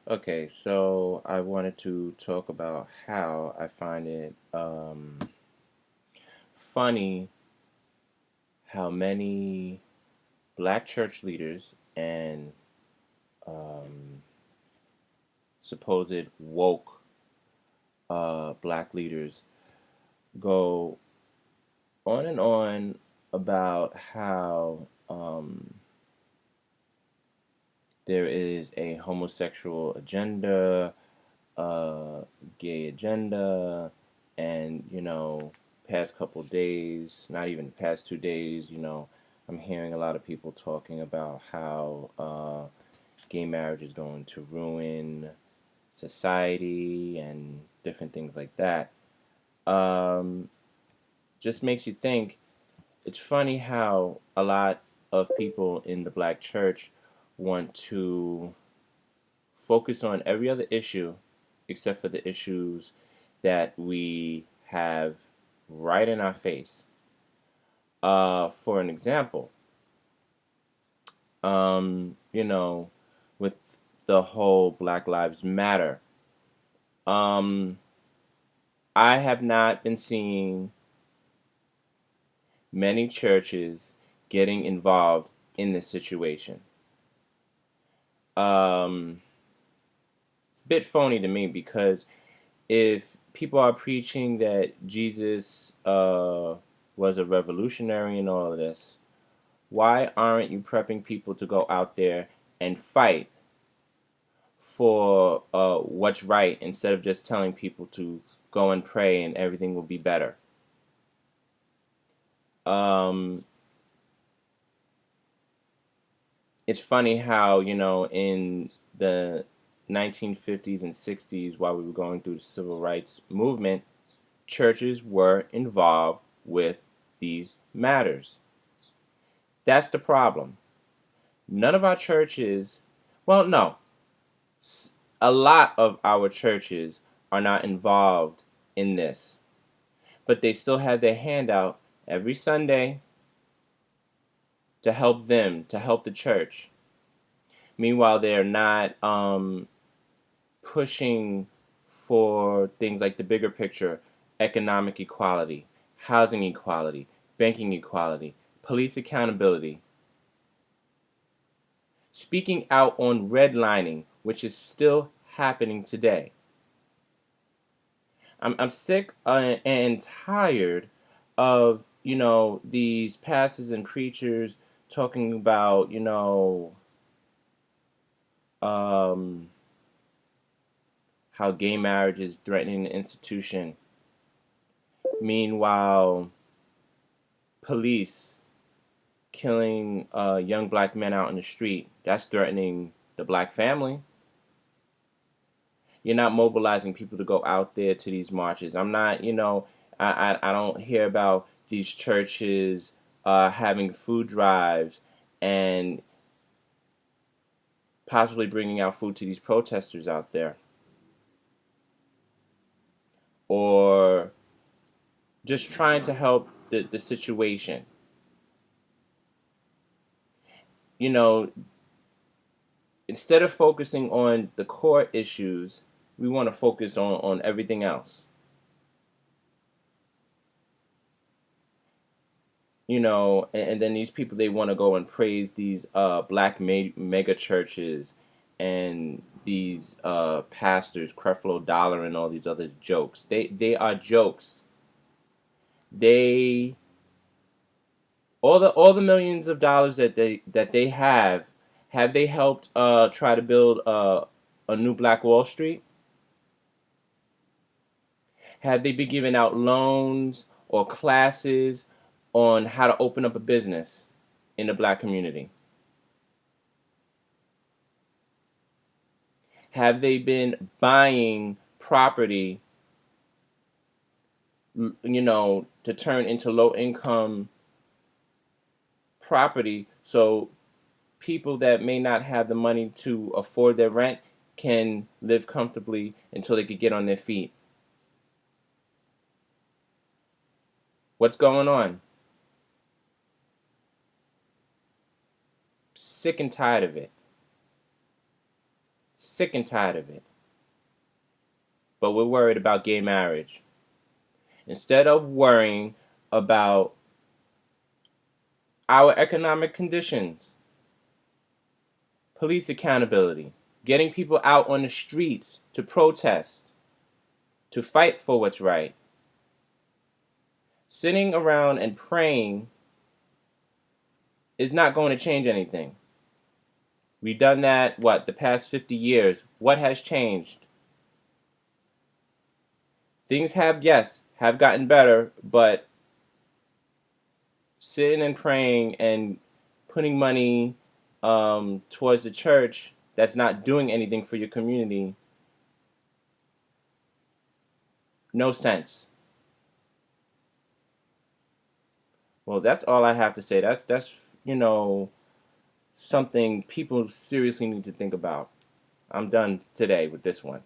Okay, so I wanted to talk about how I find it funny how many black church leaders and um, supposed woke black leaders go on and on about how there is a homosexual agenda, uh, gay agenda, and past couple days, not even the past 2 days, I'm hearing a lot of people talking about how gay marriage is going to ruin society and different things like that. Um, just makes you think. It's funny how a lot of people in the black church want to focus on every other issue except for the issues that we have right in our face. For an example, you know, with the whole Black Lives Matter, um, I have not been seeing many churches getting involved in this situation. Um, it's a bit phony to me because if people are preaching that Jesus was a revolutionary and all of this, why aren't you prepping people to go out there and fight for what's right instead of just telling people to go and pray and everything will be better? Um, it's funny how, in the 1950s and 60s, while we were going through the civil rights movement, churches were involved with these matters. That's the problem. None of our churches, well, no, a lot of our churches are not involved in this, but they still have their hand out every Sunday to help them, to help the church. Meanwhile, they're not pushing for things like the bigger picture: economic equality, housing equality, banking equality, police accountability, speaking out on redlining, which is still happening today. I'm sick and tired of, these pastors and preachers talking about, um, how gay marriage is threatening the institution. Meanwhile, police killing young black men out in the street, that's threatening the black family. You're not mobilizing people to go out there to these marches. I'm not, I don't hear about these churches having food drives and possibly bringing out food to these protesters out there, or just trying to help the situation. You know, instead of focusing on the core issues, we want to focus on everything else. And then these people, they want to go and praise these black mega churches and these pastors, Creflo Dollar and all these other jokes. They are jokes. They all the millions of dollars that they have they helped try to build a new Black Wall Street? Have they been giving out loans or classes on how to open up a business in the black community? Have they been buying property, to turn into low income property so people that may not have the money to afford their rent can live comfortably until they could get on their feet? What's going on? Sick and tired of it. Sick and tired of it. But we're worried about gay marriage. Instead of worrying about our economic conditions, police accountability, getting people out on the streets to protest, to fight for what's right, sitting around and praying is not going to change anything. We've done that, the past 50 years. What has changed? Things have, yes, have gotten better, but sitting and praying and putting money towards the church that's not doing anything for your community, no sense. Well, that's all I have to say. That's something people seriously need to think about. I'm done today with this one.